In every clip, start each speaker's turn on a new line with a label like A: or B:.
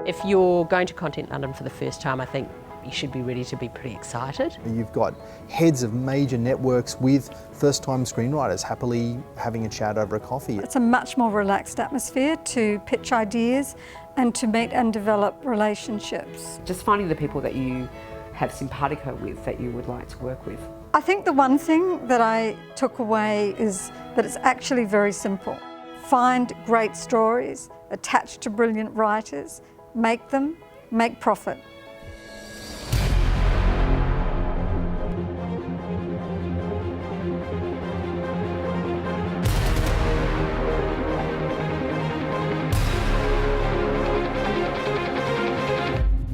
A: If you're going to Content London for the first time, I think you should be ready to be pretty excited.
B: You've got heads of major networks with first-time screenwriters happily having a chat over a coffee.
C: It's a much more relaxed atmosphere to pitch ideas and to meet and develop relationships.
D: Just finding the people that you have simpatico with, that you would like to work with.
C: I think the one thing that I took away is that it's actually very simple. Find great stories, attach to brilliant writers, make them, make profit.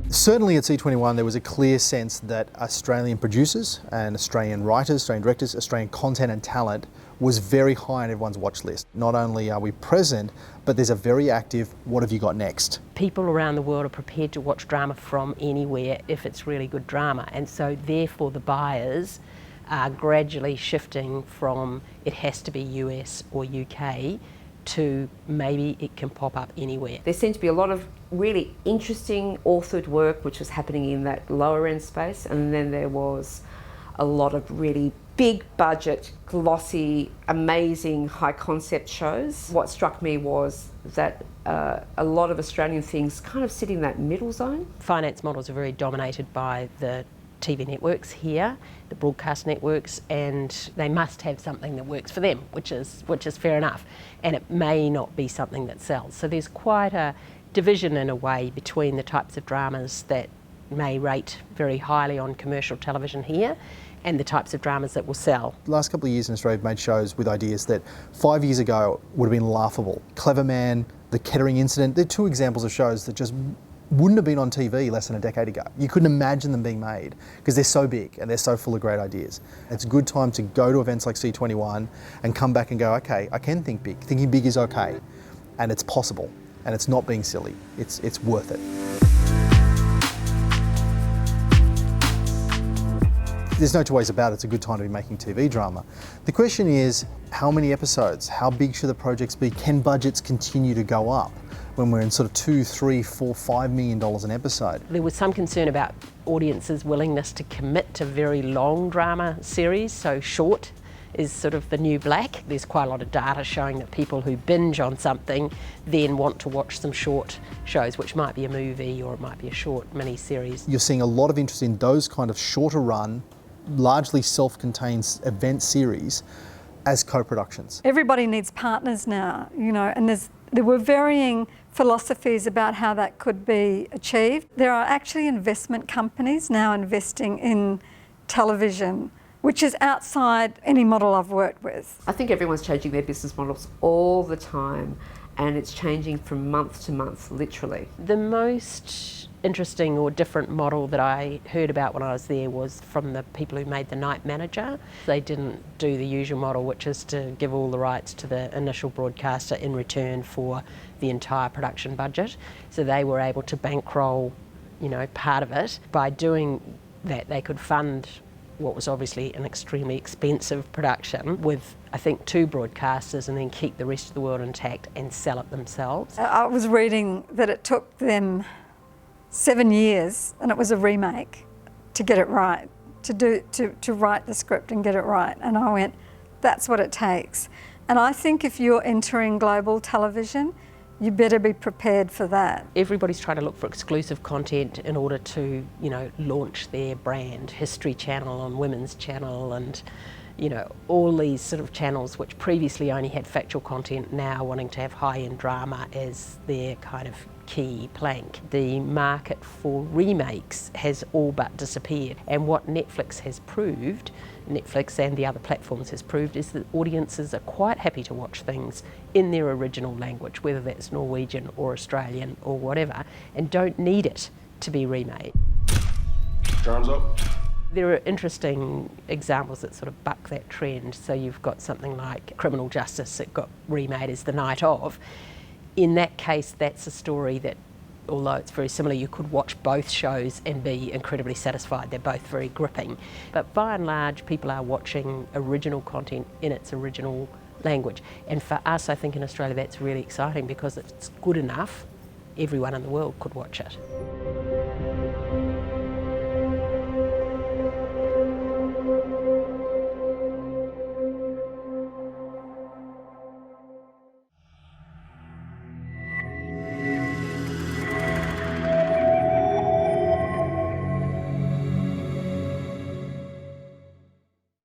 B: Certainly at C21 there was a clear sense that Australian producers and Australian writers, Australian directors, Australian content and talent was very high on everyone's watch list. Not only are we present, but there's a very active what have you got next.
A: People around the world are prepared to watch drama from anywhere if it's really good drama, and so therefore the buyers are gradually shifting from it has to be US or UK to maybe it can pop up anywhere.
D: There seemed to be a lot of really interesting authored work which was happening in that lower end space, and then there was a lot of really big budget, glossy, amazing high concept shows. What struck me was that a lot of Australian things kind of sit in that middle zone.
A: Finance models are very dominated by the TV networks here, the broadcast networks, and they must have something that works for them, which is fair enough, and it may not be something that sells. So there's quite a division in a way between the types of dramas that may rate very highly on commercial television here and the types of dramas that will sell.
B: The last couple of years in Australia have made shows with ideas that 5 years ago would have been laughable. Cleverman, the Kettering incident, they're two examples of shows that just wouldn't have been on TV less than a decade ago. You couldn't imagine them being made because they're so big and they're so full of great ideas. It's a good time to go to events like C21 and come back and go, okay, I can think big. Thinking big is okay, and it's possible, and it's not being silly. It's worth it. There's no two ways about it, it's a good time to be making TV drama. The question is, how many episodes? How big should the projects be? Can budgets continue to go up when we're in sort of $2, $3, $4, $5 million an episode?
A: There was some concern about audiences' willingness to commit to very long drama series, so short is sort of the new black. There's quite a lot of data showing that people who binge on something then want to watch some short shows, which might be a movie or it might be a short mini-series.
B: You're seeing a lot of interest in those kind of shorter run, largely self-contained event series as co-productions.
C: Everybody needs partners now, you know, and there were varying philosophies about how that could be achieved. There are actually investment companies now investing in television, which is outside any model I've worked with.
D: I think everyone's changing their business models all the time, and it's changing from month to month, literally.
A: The most interesting or different model that I heard about when I was there was from the people who made The Night Manager. They didn't do the usual model, which is to give all the rights to the initial broadcaster in return for the entire production budget. So they were able to bankroll, you know, part of it. By doing that, they could fund what was obviously an extremely expensive production with, I think, 2 broadcasters, and then keep the rest of the world intact and sell it themselves.
C: I was reading that it took them 7 years, and it was a remake, to get it right, to write the script and get it right. And I went, that's what it takes. And I think if you're entering global television, you better be prepared for that.
A: Everybody's trying to look for exclusive content in order to, you know, launch their brand. History Channel on Women's Channel, and, you know, all these sort of channels which previously only had factual content, now wanting to have high-end drama as their kind of key plank. The market for remakes has all but disappeared, and what Netflix has proved, Netflix and the other platforms has proved, is that audiences are quite happy to watch things in their original language, whether that's Norwegian or Australian or whatever, and don't need it to be remade.
E: Time's up.
A: There are interesting examples that sort of buck that trend. So you've got something like Criminal Justice that got remade as The Night Of. In that case, that's a story that, although it's very similar, you could watch both shows and be incredibly satisfied. They're both very gripping. But by and large, people are watching original content in its original language. And for us, I think in Australia, that's really exciting because it's good enough everyone in the world could watch it.